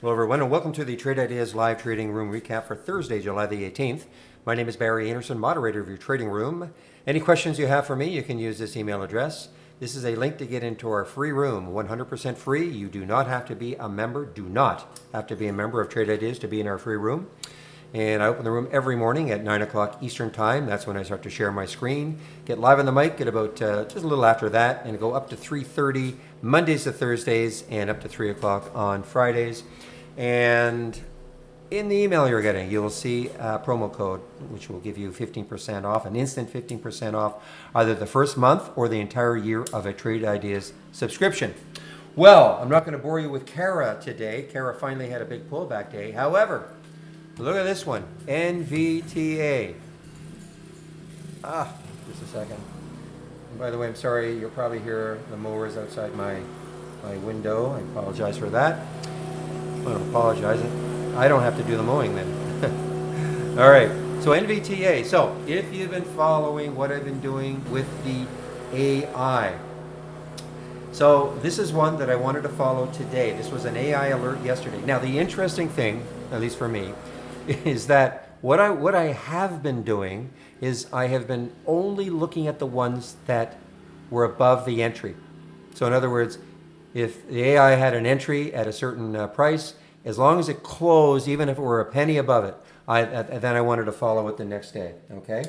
Hello, everyone, and welcome to the Trade Ideas Live Trading Room recap for Thursday, July the 18th. My name is Barry Anderson, moderator of your trading room. Any questions you have for me, you can use this email address. This is a link to get into our free room, 100% free. You do not have to be a member, of Trade Ideas to be in our free room. And I open the room every morning at 9 o'clock Eastern Time. That's when I start to share my screen. Get live on the mic at about just a little after that, and go up to 3:30 Mondays to Thursdays, and up to 3 o'clock on Fridays. And in the email you're getting, you'll see a promo code which will give you 15% off, an instant 15% off, either the first month or the entire year of a Trade Ideas subscription. Well, I'm not going to bore you with Kara today. Kara finally had a big pullback day. However, look at this one, NVTA. Just a second. And by the way, I'm sorry, you'll probably hear the mowers outside my window. I apologize for that. I'm apologizing. I don't have to do the mowing then. All right, so NVTA. So if you've been following what I've been doing with the AI, so this is one that I wanted to follow today. This was an AI alert yesterday. Now the interesting thing, at least for me, is that what I have been doing is I have been only looking at the ones that were above the entry. So in other words, if the AI had an entry at a certain price, as long as it closed, even if it were a penny above it, then I wanted to follow it the next day, okay?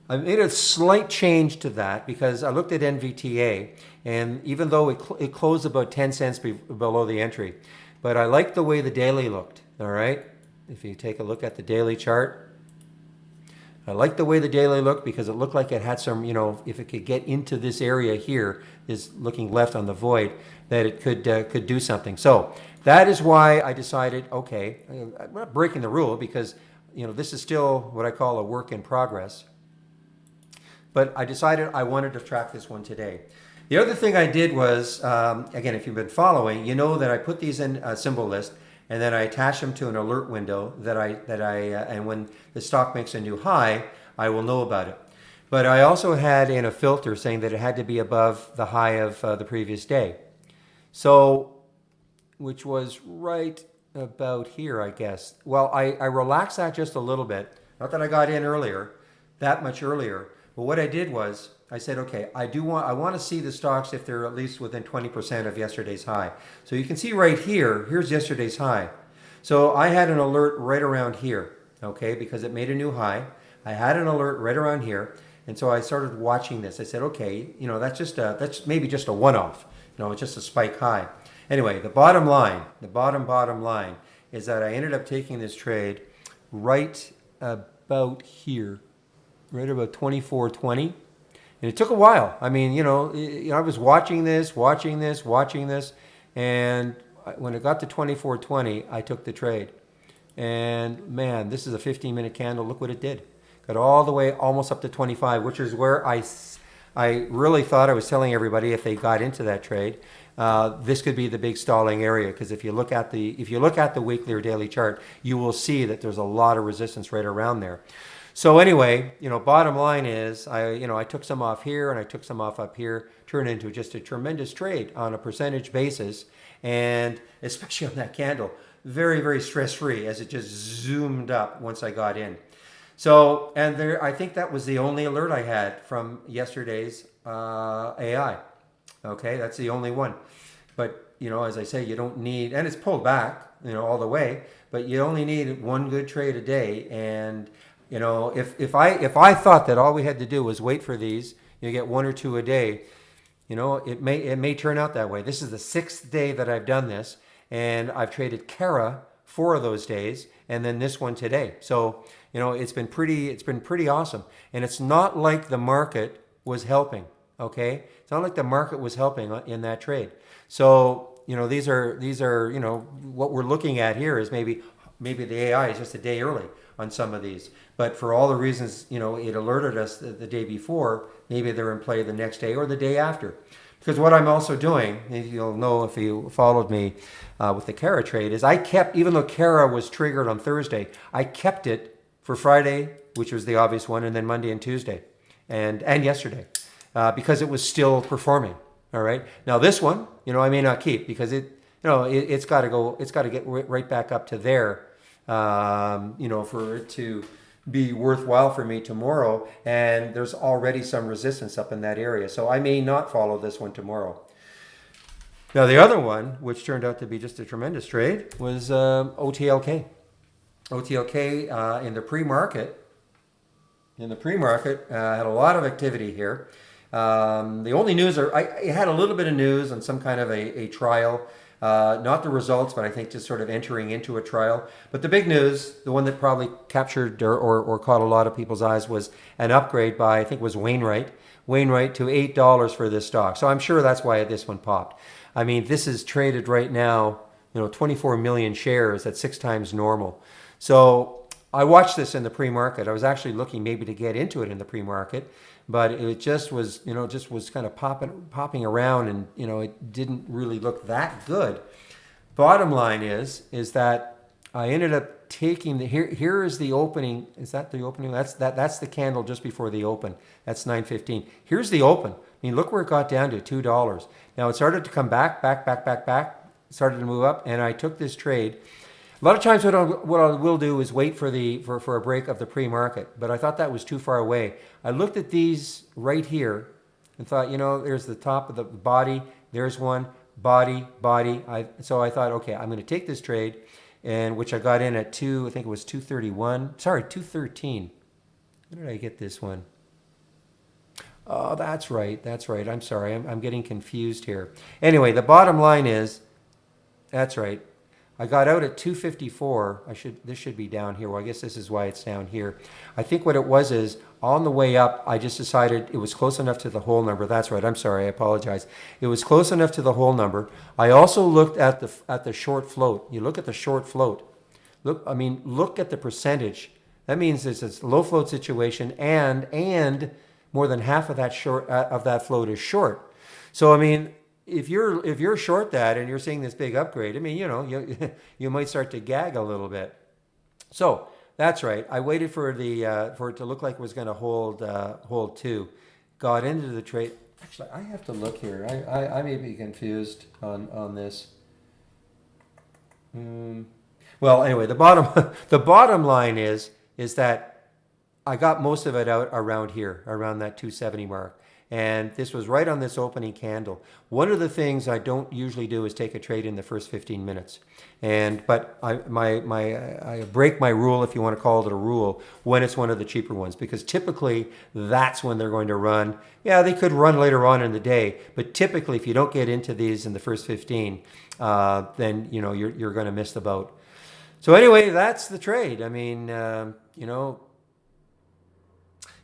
I made a slight change to that because I looked at NVTA, and even though it closed about 10 cents below the entry, but I liked the way the daily looked, all right? If you take a look at the daily chart, I like the way the daily looked because it looked like it had some, if it could get into this area here, is looking left on the void, that it could do something. So that is why I decided, okay, I'm not breaking the rule because, this is still what I call a work in progress. But I decided I wanted to track this one today. The other thing I did was, again, if you've been following, you know that I put these in a symbol list, and then I attach them to an alert window and when the stock makes a new high, I will know about it. But I also had in a filter saying that it had to be above the high of the previous day. So, which was right about here, I guess. Well, I relaxed that just a little bit. Not that I got in that much earlier. But what I did was, I said, okay, I want to see the stocks if they're at least within 20% of yesterday's high. So you can see right here, here's yesterday's high. So I had an alert right around here, okay, because it made a new high. I had an alert right around here, and so I started watching this. I said, okay, that's maybe just a one-off, it's just a spike high. Anyway, the bottom line is that I ended up taking this trade right about here, right about 24.20. And it took a while. I mean, I was watching this, and when it got to 24.20, I took the trade. And man, this is a 15-minute candle. Look what it did. Got all the way almost up to 25, which is where I really thought I was telling everybody if they got into that trade, this could be the big stalling area. Because if you look at the weekly or daily chart, you will see that there's a lot of resistance right around there. So anyway, bottom line is I took some off here and I took some off up here, turned into just a tremendous trade on a percentage basis, and especially on that candle, very, very stress-free as it just zoomed up once I got in. So, and I think that was the only alert I had from yesterday's AI. Okay, that's the only one. But, as I say, you don't need, and it's pulled back, all the way, but you only need one good trade a day. And if I thought that all we had to do was wait for these, you get one or two a day, it may turn out that way. This is the 6th day that I've done this, and I've traded Kara 4 of those days, and then this one today. So it's been pretty awesome, and it's not like the market was helping. Okay, it's not like the market was helping in that trade. So these are what we're looking at here is maybe the AI is just a day early on some of these. But for all the reasons, it alerted us the day before, maybe they're in play the next day or the day after. Because what I'm also doing, and you'll know if you followed me with the Kara trade, is I kept, even though Kara was triggered on Thursday, I kept it for Friday, which was the obvious one, and then Monday and Tuesday, and yesterday, because it was still performing. All right. Now this one, I may not keep because it's got to go. It's got to get right back up to there, for it to be worthwhile for me tomorrow. And there's already some resistance up in that area, so I may not follow this one tomorrow. Now the other one, which turned out to be just a tremendous trade, was OTLK. OTLK in the pre-market. In the pre-market, had a lot of activity here. The only news, I had a little bit of news on some kind of a trial. Not the results, but I think just sort of entering into a trial. But the big news, the one that probably captured or caught a lot of people's eyes, was an upgrade by, I think it was Wainwright to $8 for this stock. So I'm sure that's why this one popped. I mean, this is traded right now, 24 million shares at 6 times normal. So I watched this in the pre-market. I was actually looking maybe to get into it in the pre-market, but it just was, kind of popping around, and it didn't really look that good. Bottom line is that I ended up taking here is the opening. Is that the opening? That's the candle just before the open. That's 9:15. Here's the open. I mean, look where it got down to, $2. Now it started to come back, started to move up, and I took this trade. A lot of times what I will do is wait for a break of the pre-market, but I thought that was too far away. I looked at these right here and thought, there's the top of the body, there's one, body. So I thought, okay, I'm going to take this trade, and which I got in at I think it was 213. When did I get this one? Oh, that's right. I'm sorry. I'm getting confused here. Anyway, the bottom line is, that's right. I got out at 254. This should be down here. Well, I guess this is why it's down here. I think what it was is, on the way up, I just decided it was close enough to the whole number. That's right. I'm sorry. I apologize. It was close enough to the whole number. I also looked at the short float. You look at the short float. Look at the percentage. That means it's a low float situation, and more than half of that float is short. So I mean, if you're short that and you're seeing this big upgrade, I mean, you might start to gag a little bit. So that's right. I waited for it to look like it was going to hold two. Got into the trade. Actually, I have to look here. I may be confused on this. Well, anyway, the bottom line is that I got most of it out around here, around that 270 mark. And this was right on this opening candle. One of the things I don't usually do is take a trade in the first 15 minutes. But I break my rule, if you want to call it a rule, when it's one of the cheaper ones, because typically that's when they're going to run. Yeah, they could run later on in the day, but typically if you don't get into these in the first 15, then you're going to miss the boat. So anyway, that's the trade. I mean,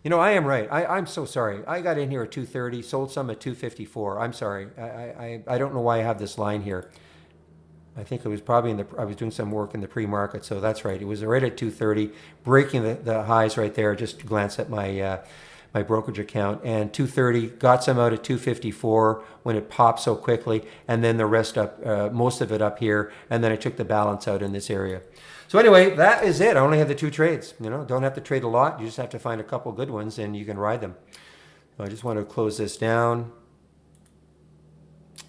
I am right. I'm so sorry. I got in here at 230, sold some at 254. I'm sorry. I don't know why I have this line here. I think it was probably I was doing some work in the pre-market, so that's right. It was right at 230, breaking the highs right there. Just glance at my my brokerage account, and 230, got some out at 254 when it popped so quickly, and then the rest up, most of it up here, and then I took the balance out in this area. So anyway, that is it. I only have the 2 trades. Don't have to trade a lot. You just have to find a couple good ones and you can ride them. So I just want to close this down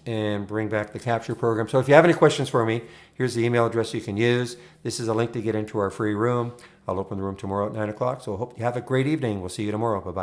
and bring back the capture program. So if you have any questions for me, here's the email address you can use. This is a link to get into our free room. I'll open the room tomorrow at 9 o'clock. So I hope you have a great evening. We'll see you tomorrow. Bye-bye.